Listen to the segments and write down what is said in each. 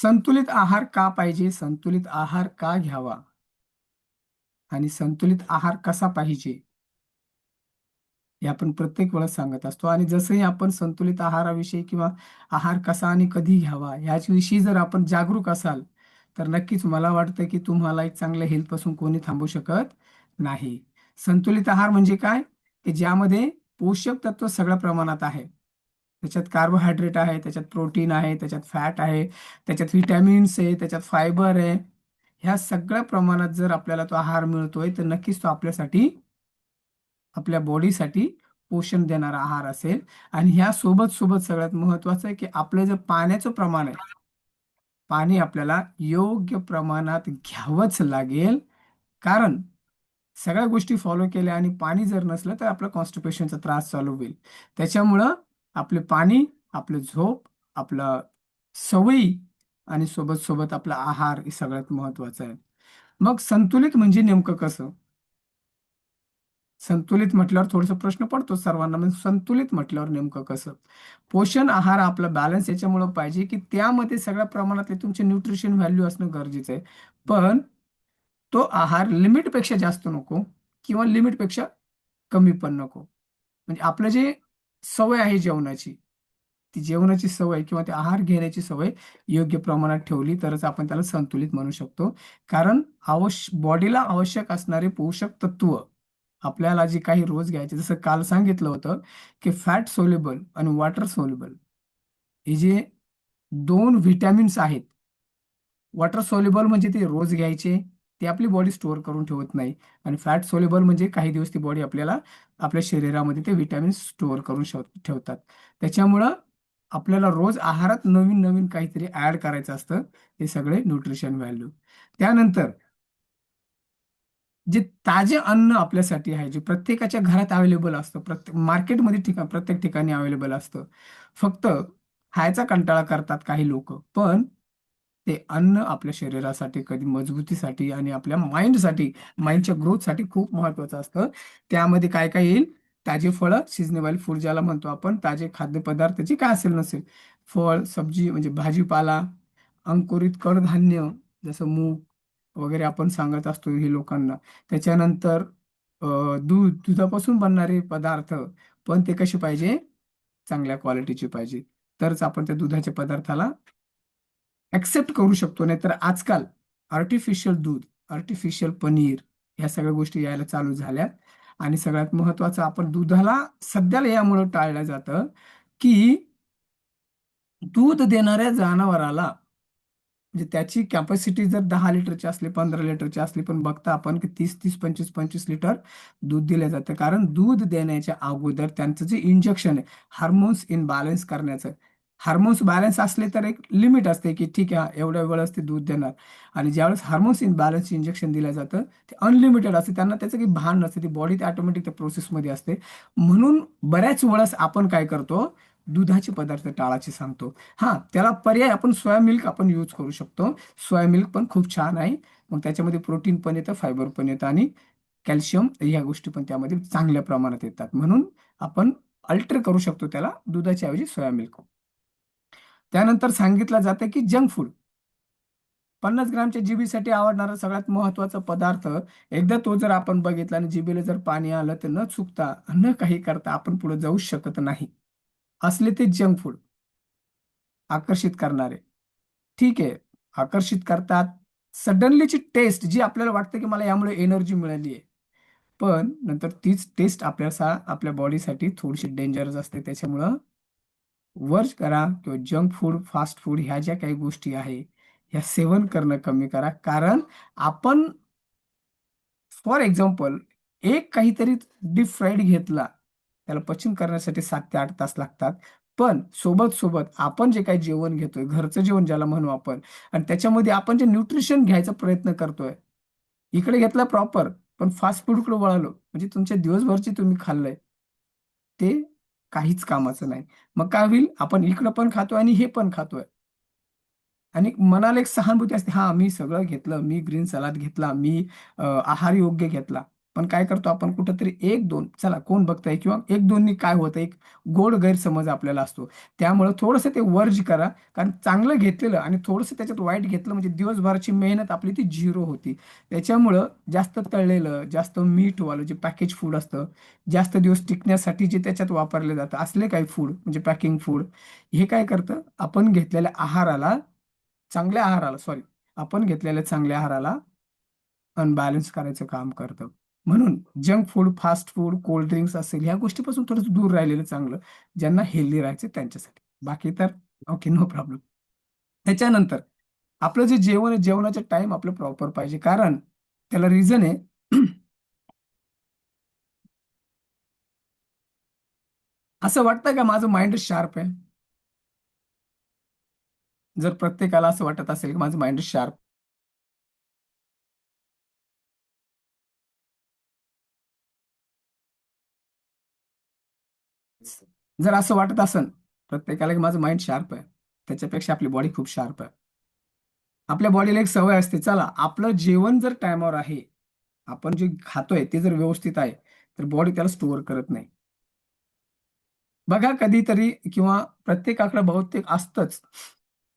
संतुलित आहार का पाहिजे, संतुलित आहार का घ्यावा आणि संतुलित आहार कसा पाहिजे हे आपण प्रत्येक वेळेस सांगत असतो. आणि जसंही आपण संतुलित आहाराविषयी किंवा आहार कसा आणि कधी घ्यावा याच्याविषयी जर आपण जागरूक असाल तर नक्कीच मला वाटतं की तुम्हाला एक चांगल्या हेल्थपासून कोणी थांबवू शकत नाही. संतुलित आहार म्हणजे काय, की ज्यामध्ये पोषक तत्व सगळ्या प्रमाणात आहे. त्याच्यात कार्बोहायड्रेट आहे, त्याच्यात प्रोटीन आहे, त्याच्यात फॅट आहे, त्याच्यात व्हिटॅमिन्स आहे, त्याच्यात फायबर आहे. ह्या सगळ्या प्रमाणात जर आपल्याला तो आहार मिळतोय तर नक्कीच तो आपल्यासाठी, आपल्या बॉडीसाठी पोषण देणारा आहार असेल. आणि ह्या सोबत सोबत सगळ्यात महत्वाचं आहे की आपलं जे पाण्याचं प्रमाण आहे, पाणी आपल्याला योग्य प्रमाणात घ्यावंच लागेल. कारण सगळ्या गोष्टी फॉलो केल्या आणि पाणी जर नसलं तर आपलं कॉन्स्टिपेशनचा त्रास चालू होईल. त्याच्यामुळं आपले पाणी, आपलं झोप, आपलं सवयी आणि सोबत सोबत आपला आहार हे सगळ्यात महत्वाचं आहे. मग संतुलित म्हणजे नेमकं कसं? संतुलित म्हटल्यावर थोडंसं प्रश्न पडतो सर्वांना, म्हणजे संतुलित म्हटल्यावर नेमकं कसं? पोषण आहार आपला बॅलन्स याच्यामुळं पाहिजे की त्यामध्ये सगळ्या प्रमाणातले तुमचे न्यूट्रिशन व्हॅल्यू असणं गरजेचं आहे. पण तो आहार लिमिटपेक्षा जास्त नको किंवा लिमिटपेक्षा कमी पण नको. म्हणजे आपलं जे सवय आहे जेवणाची, ती जेवणाची सवय किंवा ते आहार घेण्याची सवय योग्य प्रमाणात ठेवली तरच आपण त्याला संतुलित म्हणू शकतो. कारण बॉडीला आवश्यक असणारे पोषक तत्व आपल्याला जे काही रोज घ्यायचे, जसं काल सांगितलं होतं की फॅट सोल्युबल आणि वॉटर सोल्युबल हे जे दोन व्हिटॅमिन्स आहेत. वॉटर सोल्युबल म्हणजे ते रोज घ्यायचे, ते आपली बॉडी स्टोअर करून ठेवत नाही. आणि फॅट सोल्युबल म्हणजे काही दिवस ती बॉडी आपल्याला आपल्या शरीरामध्ये ते व्हिटॅमिन स्टोअर करून ठेवतात. त्याच्यामुळं आपल्याला रोज आहारात नवीन नवीन काहीतरी ऍड करायचं असतं. हे सगळे न्यूट्रिशन व्हॅल्यू. त्यानंतर जे ताजे अन्न आपल्यासाठी आहे, जे प्रत्येकाच्या घरात अवेलेबल असतं, प्रत्येक मार्केटमध्ये प्रत्येक ठिकाणी अवेलेबल असतं. फक्त खायचा कंटाळा करतात काही लोक, पण ते अन्न आपल्या शरीरासाठी, कधी मजबूतीसाठी आणि आपल्या माइंडसाठी, माइंडच्या ग्रोथसाठी खूप महत्वाचं असतं. त्यामध्ये काय काय येईल? ताजे फळं, सिजनेबल फूड ज्याला म्हणतो आपण, ताजे खाद्यपदार्थ जे काय असेल नसेल, फळ सब्जी म्हणजे भाजीपाला, अंकुरित कडधान्य जसं मूग वगैरे आपण सांगत असतो हे लोकांना. त्याच्यानंतर दुधापासून बनणारे पदार्थ, पण ते कसे पाहिजे? चांगल्या क्वालिटीचे पाहिजे. तरच आपण त्या दुधाच्या पदार्थाला ऍक्सेप्ट करू शकतो. नाहीतर आजकाल आर्टिफिशियल दूध, आर्टिफिशियल पनीर ह्या सगळ्या गोष्टी यायला चालू झाल्यात. आणि सगळ्यात महत्वाचं, आपण दुधाला सध्याला यामुळं टाळलं जातं की दूध देणाऱ्या जनावराला, म्हणजे त्याची कॅपॅसिटी जर 10 लिटरची असली, 15 लिटरची असली, पण बघता आपण की 30-30, 25-25 लिटर दूध दिलं जातं. कारण दूध देण्याच्या अगोदर त्यांचं जे इंजेक्शन आहे हार्मोन्स इनबॅलन्स करण्याचं, हार्मोन्स बॅलन्स असले तर एक लिमिट असते की ठीक आहे एवढ्या वेळेस ते दूध देणार. आणि ज्यावेळेस हार्मोन्स इनबॅलन्स इंजेक्शन दिलं जातं ते अनलिमिटेड असते, त्यांना त्याचं काही भान नसते, ती बॉडी ऑटोमॅटिक त्या प्रोसेसमध्ये असते. म्हणून बऱ्याच वेळेस आपण काय करतो? दुधाचे पदार्थ टाळायचे सांगतो. हा, त्याला पर्याय आपण सोया मिल्क आपण यूज करू शकतो. सोया मिल्क पण खूप छान आहे. मग त्याच्यामध्ये प्रोटीन पण येतं, फायबर पण येतं आणि कॅल्शियम ह्या गोष्टी पण त्यामध्ये चांगल्या प्रमाणात येतात. म्हणून आपण अल्टर करू शकतो त्याला, दुधाच्या ऐवजी सोया मिल्क. त्यानंतर सांगितलं जातं की जंक फूड, 50 ग्रामच्या जिबीसाठी आवडणारा सगळ्यात महत्वाचा पदार्थ, एकदा तो जर आपण बघितला आणि जिबीला जर पाणी आलं तर न चुकता न काही करता आपण पुढे जाऊच शकत नाही. असले ते जंक फूड आकर्षित करणारे. ठीक आहे, आकर्षित करतात. सडनलीची टेस्ट जी आपल्याला वाटतं की मला यामुळे एनर्जी मिळाली आहे, पण नंतर तीच टेस्ट आपल्या बॉडीसाठी थोडीशी डेंजरस असते. त्याच्यामुळं वर्ज करा किंवा जंक फूड, फास्ट फूड ह्या ज्या काही गोष्टी आहे ह्या सेवन करणं कमी करा. कारण आपण, फॉर एक्झाम्पल, एक काहीतरी डीप फ्राईड घेतला, त्याला पचन करण्यासाठी 7 ते 8 तास लागतात. पण सोबत सोबत आपण जे काही जेवण घेतोय, घरचं जेवण ज्याला म्हणू आपण, आणि त्याच्यामध्ये आपण जे न्यूट्रिशन घ्यायचा प्रयत्न करतोय, इकडे घेतला प्रॉपर, पण फास्ट फूडकडे वळालो म्हणजे तुमच्या दिवसभरची तुम्ही खाल्लंय ते काहीच कामाचं नाही. मग काय होईल? आपण इकडं पण खातोय आणि हे पण खातोय. आणि मनाला एक सहानुभूती असते, हा मी सगळं घेतलं, मी ग्रीन सलाद घेतला, मी आहार योग्य घेतला, पण काय करतो आपण कुठंतरी एक दोन चला कोण बघताय किंवा एक दोननी काय होतं एक गोड गैरसमज आपल्याला असतो. त्यामुळं थोडंसं ते वर्ज करा. कारण चांगलं घेतलेलं आणि थोडंसं त्याच्यात वाईट घेतलं म्हणजे दिवसभराची मेहनत आपली ती झिरो होती. त्याच्यामुळं जास्त तळलेलं जास्त मीठवालं जे पॅकेज फूड असतं, जास्त दिवस टिकण्यासाठी जे त्याच्यात वापरले जातं असले काही फूड म्हणजे पॅकिंग फूड, हे काय करतं आपण घेतलेल्या आहाराला चांगल्या आहाराला सॉरी आपण घेतलेल्या चांगल्या आहाराला अनबॅलन्स करायचं काम करतं. म्हणून junk food, fast food, cold drinks असेल ह्या गोष्टीपासून थोडंसं दूर राहिलेलं चांगलं. ज्यांना हेल्दी राहायचं त्यांच्यासाठी. बाकी तर ओके, नो प्रॉब्लेम. त्याच्यानंतर आपलं जे जेवण आहे, जेवणाचं टाईम आपलं प्रॉपर पाहिजे. कारण त्याला रिझन आहे असं वाटतं का माझं माइंड शार्प आहे? जर प्रत्येकाला असं वाटत असेल की माझं माइंड शार्प, जर असं वाटत असेल प्रत्येकाला की माझं माइंड शार्प आहे, त्याच्यापेक्षा आपली बॉडी खूप शार्प आहे. आपल्या बॉडीला एक सवय असते, चला आपलं जेवण जर टायमावर आहे, आपण जे खातोय ते जर व्यवस्थित आहे, तर बॉडी त्याला स्टोअर करत नाही. बघा कधीतरी किंवा प्रत्येकाकडे बहुतेक असतंच,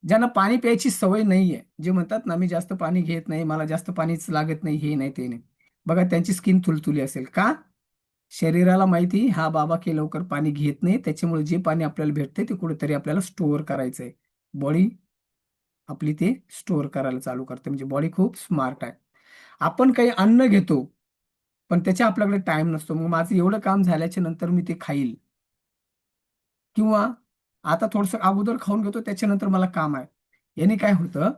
ज्यांना पाणी प्यायची सवय नाहीये, जे म्हणतात ना, मी जास्त पाणी घेत नाही, मला जास्त पाणीच लागत नाही, हे नाही, ते नाही. बघा त्यांची स्किन थुलथुली असेल. का? शरीराला माहिती हा बाबा की लवकर पाणी घेत नाही, त्याच्यामुळे जे पाणी आपल्याला भेटते ते कुठेतरी आपल्याला स्टोअर करायचंय. बॉडी आपली ते स्टोअर करायला चालू करते. म्हणजे बॉडी खूप स्मार्ट आहे. आपण काही अन्न घेतो, पण त्याच्या आपल्याकडे टाईम नसतो. मग माझं एवढं काम झाल्याच्या नंतर मी ते खाईल किंवा आता थोडंसं अगोदर खाऊन घेतो, त्याच्यानंतर मला काम आहे. याने काय होतं,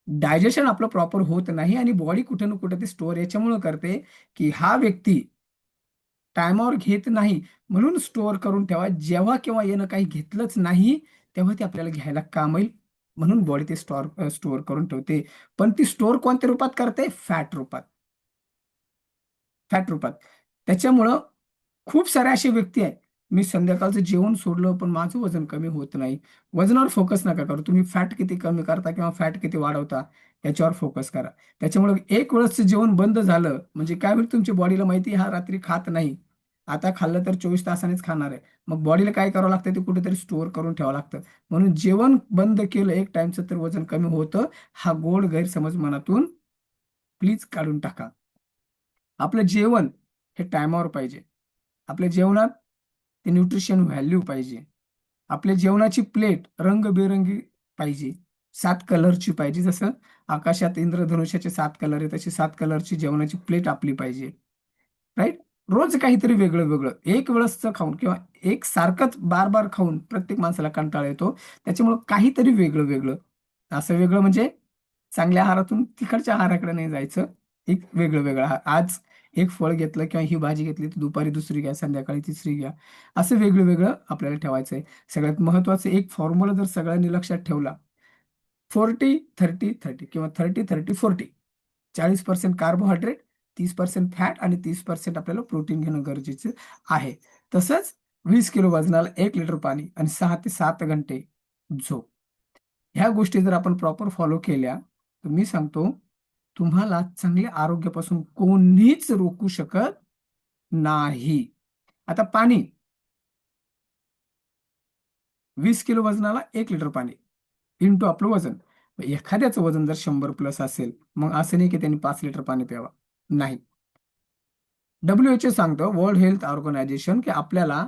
डायजेशन आपलं प्रॉपर होत नाही आणि बॉडी कुठे ना कुठे ते स्टोअर याच्यामुळे करते, की हा व्यक्ती टायमावर घेत नाही, म्हणून स्टोअर करून ठेवा. जेव्हा केव्हा येणं काही घेतलंच नाही, तेव्हा ते आपल्याला घ्यायला काम येईल. म्हणून बॉडी ते स्टोअर करून ठेवते. पण ती स्टोअर कोणत्या रूपात करते? फॅट रूपात. फॅट रूपात. त्याच्यामुळं खूप सारे असे व्यक्ती आहेत, मी संध्याकाळचं जेवण सोडलं, पण माझं वजन कमी होत नाही. वजनावर फोकस नका करू. तुम्ही फॅट किती कमी करता किंवा फॅट किती वाढवता याच्यावर फोकस करा. त्याच्यामुळे एक वेळेसचं जेवण बंद झालं, म्हणजे काय होईल तुमच्या बॉडीला माहिती आहे, हा रात्री खात नाही. आता खाल्लं तर 24 तासानेच खाणार आहे. मग बॉडीला काय करावं लागतं, ते कुठेतरी स्टोअर करून ठेवावं लागतं. म्हणून जेवण बंद केलं एक टाइमचं तर वजन कमी होतं. हा गोड गैरसमज मनातून प्लीज काढून टाका. आपलं जेवण हे टायमावर पाहिजे. आपल्या जेवणात ते न्यूट्रिशन व्हॅल्यू पाहिजे. आपल्या जेवणाची प्लेट रंगबेरंगी पाहिजे. 7 कलरची पाहिजे. जसं आकाशात इंद्रधनुष्याचे 7 कलर आहेत, तशी 7 कलरची जेवणाची प्लेट आपली पाहिजे. राईट? रोज काहीतरी वेगळं-वेगळं. एक वेळेसचं खाऊन किंवा एक सारखंच बार-बार खाऊन प्रत्येक माणसाला कंटाळा येतो. त्याच्यामुळं काहीतरी वेगळं-वेगळं. असं वेगळं म्हणजे चांगल्या आहारातून तिकडच्या आहाराकडे नाही जायचं. एक वेगळं-वेगळं आहार. आज एक फळ घेतलं किंवा ही भाजी घेतली, तर दुपारी दुसरी घ्या, संध्याकाळी तिसरी घ्या. असं वेगळं-वेगळं आपल्याला ठेवायचं आहे. सगळ्यात महत्त्वाचं एक फॉर्म्युला जर सगळ्यांनी लक्षात ठेवला, 40-30-30 किंवा 30-30-40. 40% कार्बोहायड्रेट, 30% फॅट आणि 30% आपल्याला प्रोटीन घेणं गरजेचं आहे. तसंच 20 किलो वजनाला 1 लिटर पाणी आणि 6 ते 7 घंटे झोप. ह्या गोष्टी जर आपण प्रॉपर फॉलो केल्या, तर मी सांगतो तुम्हाला चांगल्या आरोग्यापासून कोणीच रोखू शकत नाही. आता पाणी 20 किलो वजनाला 1 लिटर पाणी इंटू आपलं वजन. एखाद्याचं वजन जर 100 प्लस असेल, मग असं नाही की त्यांनी 5 लिटर पाणी प्यावं. नाही. WHO सांगतं, वर्ल्ड हेल्थ ऑर्गनायझेशन, की आपल्याला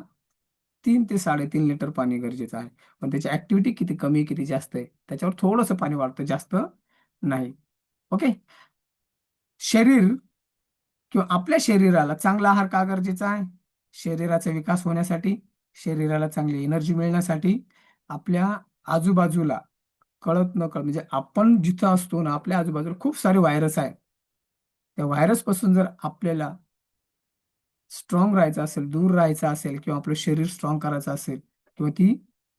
3 ते 3.5 लिटर पाणी गरजेचं आहे. पण त्याची ॲक्टिव्हिटी किती कमी आहे, किती जास्त आहे, त्याच्यावर थोडंसं पाणी वाढतं, जास्त नाही. ओके. शरीर किंवा आपल्या शरीराला चांगला आहार का गरजेचा आहे? शरीराचा विकास होण्यासाठी, शरीराला चांगली एनर्जी मिळण्यासाठी, आपल्या आजूबाजूला कळत नकळत म्हणजे आपण जिथं असतो ना, आपल्या आजूबाजूला खूप सारे व्हायरस आहेत. त्या व्हायरसपासून जर आपल्याला स्ट्रॉंग राहायचं असेल, दूर राहायचं असेल किंवा आपलं शरीर स्ट्रॉंग करायचं असेल किंवा ती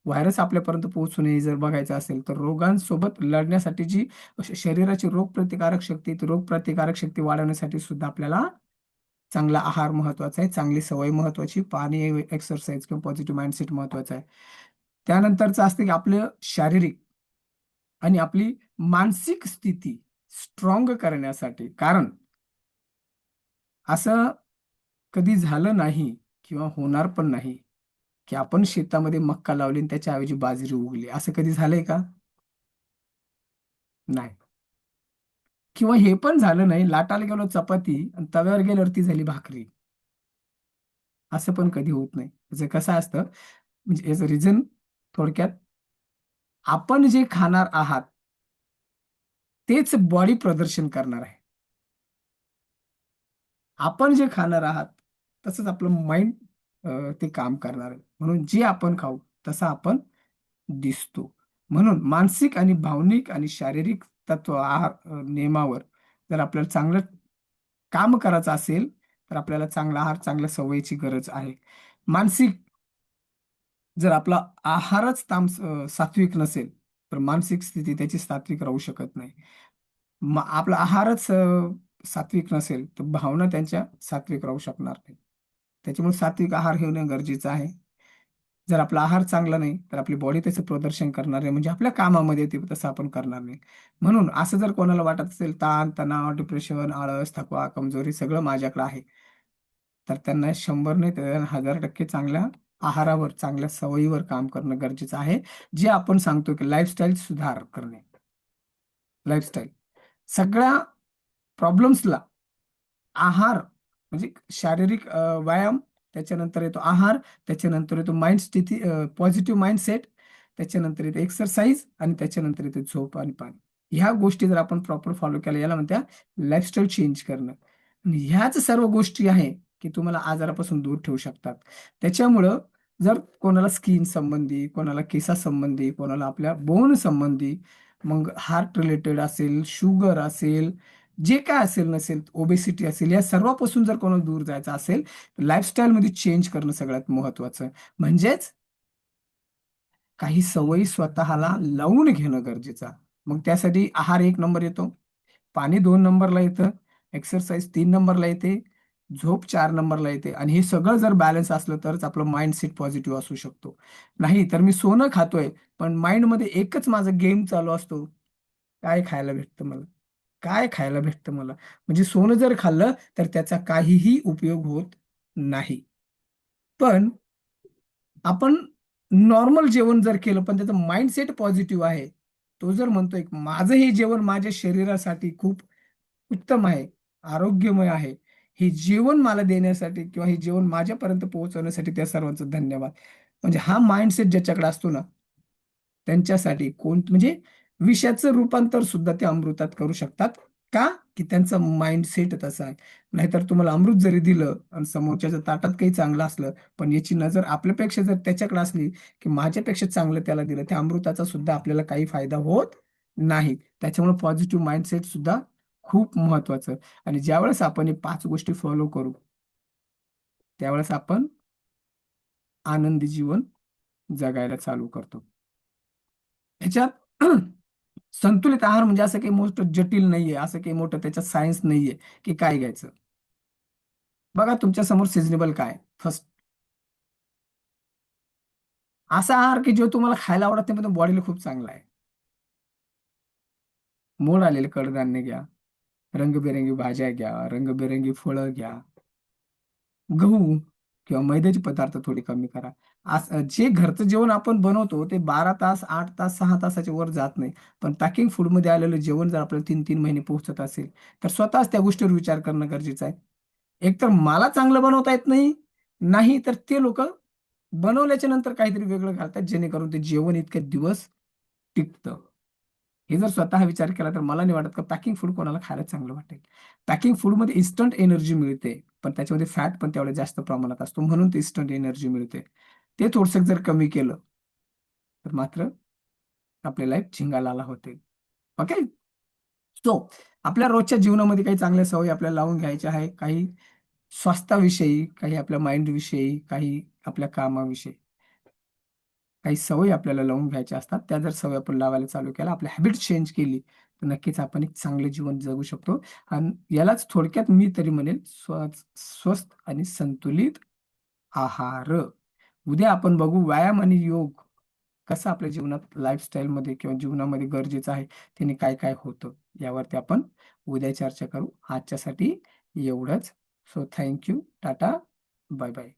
व्हायरस आपल्यापर्यंत पोहोचू नये जर बघायचं असेल, तर रोगांसोबत लढण्यासाठी जी शरीराची रोगप्रतिकारक शक्ती, ती रोगप्रतिकारक शक्ती वाढवण्यासाठी सुद्धा आपल्याला चांगला आहार महत्वाचा आहे, चांगली सवय महत्वाची, पाणी, एक्सरसाइज किंवा पॉझिटिव्ह माइंडसेट महत्वाचा आहे. त्यानंतरचं असतं की आपलं शारीरिक आणि आपली मानसिक स्थिती स्ट्रॉंग करण्यासाठी. कारण असं कधी झालं नाही किंवा होणार पण नाही की आपण शेतामध्ये मक्का लावली आणि त्याच्याऐवजी बाजरी उगली, असं कधी झालंय का? नाही. किंवा हे पण झालं नाही, लाटाला गेलो चपाती आणि तव्यावर गेल्यावर ती झाली भाकरी, असं पण कधी होत नाही. त्याचं कसं असतं, म्हणजे याचं रिझन थोडक्यात, आपण जे खाणार आहात तेच बॉडी प्रदर्शन करणार आहे. आपण जे खाणार आहात तसंच आपलं माइंड ते काम करणार आहे. म्हणून जे आपण खाऊ तसा आपण दिसतो. म्हणून मानसिक आणि भावनिक आणि शारीरिक तत्व आहार नियमावर जर आपल्याला चांगलं काम करायचं असेल, तर आपल्याला चांगला आहार, चांगल्या सवयीची गरज आहे. मानसिक, जर आपला आहारच सात्विक नसेल, तर मानसिक स्थिती त्याची सात्विक राहू शकत नाही. आपला आहारच सात्विक नसेल, तर भावना त्यांच्या सात्विक राहू शकणार नाही. त्याच्यामुळे सात्विक आहार घेणं गरजेचं आहे. जर आपला आहार चांगला नाही, तर आपली बॉडी त्याचं प्रदर्शन करणार नाही, म्हणजे आपल्या कामामध्ये ते तसं आपण करणार नाही. म्हणून असं जर कोणाला वाटत असेल, ताण, तणाव, डिप्रेशन, आळस, थकवा, कमजोरी सगळं माझ्याकडे आहे, तर त्यांना 100 नाही तर 1000% चांगल्या आहारावर, चांगल्या सवयीवर काम करणं गरजेचं आहे. जे आपण सांगतो की लाईफस्टाईल सुधार करणे. लाईफस्टाईल सगळ्या प्रॉब्लेम्सला आहार, म्हणजे शारीरिक व्यायाम, त्याच्यानंतर येतो आहार, त्याच्यानंतर येतो माइंड स्थिती, पॉझिटिव्ह माइंडसेट, त्याच्यानंतर येते एक्सरसाइज आणि त्याच्यानंतर येते झोप आणि पाणी. ह्या गोष्टी जर आपण प्रॉपर फॉलो केल्या, याला म्हणत्या लाईफस्टाईल चेंज करणं. आणि ह्याच सर्व गोष्टी आहे की तुम्हाला आजारापासून दूर ठेवू शकतात. त्याच्यामुळं जर कोणाला स्किन संबंधी, कोणाला केसासंबंधी, कोणाला आपल्या बोन संबंधी, मग हार्ट रिलेटेड असेल, शुगर असेल, जे काय असेल नसेल, ओबेसिटी असेल, या सर्वापासून जर कोणाला दूर जायचं असेल, लाईफस्टाईलमध्ये चेंज करणं सगळ्यात महत्वाचं. म्हणजेच काही सवयी स्वतःला लावून घेणं गरजेचं. मग त्यासाठी आहार 1 नंबर येतो, पाणी 2 नंबरला येतं, एक्सरसाइज 3 नंबरला येते, झोप 4 नंबरला येते. आणि हे सगळं जर बॅलन्स असलं तरच आपलं माइंडसेट पॉझिटिव्ह असू शकतो. नाही तर मी सोनं खातोय, पण माइंडमध्ये एकच माझा गेम चालू असतो, काय खायला भेटतं मला, काय खायला भेटतं मला. म्हणजे सोनं जर खाल्लं तर त्याचा काहीही उपयोग होत नाही. पण आपण नॉर्मल जेवण जर केलं, पण त्याचा माइंडसेट पॉझिटिव्ह आहे, तो जर म्हणतोय, माझं हे जेवण माझ्या शरीरासाठी खूप उत्तम आहे, आरोग्यमय आहे. हे जेवण मला देण्यासाठी किंवा हे जेवण माझ्यापर्यंत पोहोचवण्यासाठी त्या सर्वांचं धन्यवाद. म्हणजे हा माइंडसेट ज्याच्याकडे असतो ना, त्यांच्यासाठी म्हणजे विषाचं रूपांतर सुद्धा ते अमृतात करू शकतात. का? की त्यांचा माइंडसेट तसा आहे. नाहीतर तुम्हाला अमृत जरी दिलं आणि समोरच्याच्या ताटात काही चांगलं असलं, पण याची नजर आपल्यापेक्षा जर त्याच्याकडे असली, की माझ्यापेक्षा चांगलं त्याला दिलं, त्या अमृताचा सुद्धा आपल्याला काही फायदा होत नाही. त्याच्यामुळे पॉझिटिव्ह माइंडसेट सुद्धा खूप महत्वाचं. आणि ज्यावेळेस आपण हे 5 गोष्टी फॉलो करू, त्यावेळेस आपण आनंदी जीवन जगायला चालू करतो. ह्याच्यात संतुलित आहार म्हणजे असं काही मोठं जटिल नाहीये, असं काही मोठं त्याच्यात सायन्स नाहीये की काय घ्यायचं. बघा तुमच्या समोर सिजनेबल काय, फर्स्ट असा आहार की जो तुम्हाला खायला आवडत नाही पण बॉडीला खूप चांगला आहे. मोड आलेले कडधान्य घ्या, रंगबेरंगी भाज्या घ्या, रंगबेरंगी फळं घ्या, गहू किंवा मैद्याचे पदार्थ थोडे कमी करा. जे घरचं जेवण आपण बनवतो ते 12 तास, 8 तास, 6 तासाच्या वर जात नाही. पण पॅकिंग फूडमध्ये आलेलं जेवण जर आपल्याला 3-3 महिने पोहोचत असेल, तर स्वतःच त्या गोष्टीवर विचार करणं गरजेचं आहे. एकतर मला चांगलं बनवता येत नाही, नाही तर ते लोकं बनवल्याच्या नंतर काहीतरी वेगळं घालतात, जेणेकरून ते जेवण इतके दिवस टिकतं. हे जर स्वतः विचार केला तर मला नाही वाटत का पॅकिंग फूड कोणाला खायला चांगलं वाटेल. पॅकिंग फूडमध्ये इन्स्टंट एनर्जी मिळते, पण त्याच्यामध्ये फॅट पण तेवढ्या जास्त प्रमाणात असतो, म्हणून ते इन्स्टंट एनर्जी मिळते. ते थोडंसं जर कमी केलं, तर मात्र आपली लाईफ झिंगालाला होते. ओके? सो आपल्या रोजच्या जीवनामध्ये काही चांगल्या सवयी आपल्याला लावून घ्यायच्या आहे. काही स्वास्थ्याविषयी, काही आपल्या माइंडविषयी, काही आपल्या कामाविषयी. काही सवयी आपल्याला लावून घ्यायच्या असतात. त्या जर सवयी आपण लावायला चालू केल्या, आपल्या हॅबिट चेंज केली, तर नक्कीच आपण एक चांगलं जीवन जगू शकतो. आणि यालाच थोडक्यात मी तरी म्हणेल स्वस्थ आणि संतुलित आहार. उद्या आपण बघू व्यायाम आणि योग कसं आपल्या जीवनात, लाईफस्टाईलमध्ये किंवा जीवनामध्ये गरजेचं आहे. त्याने काय-काय होतं, यावरती आपण उद्या चर्चा करू. आजच्यासाठी एवढंच. So thank you, tata, bye bye.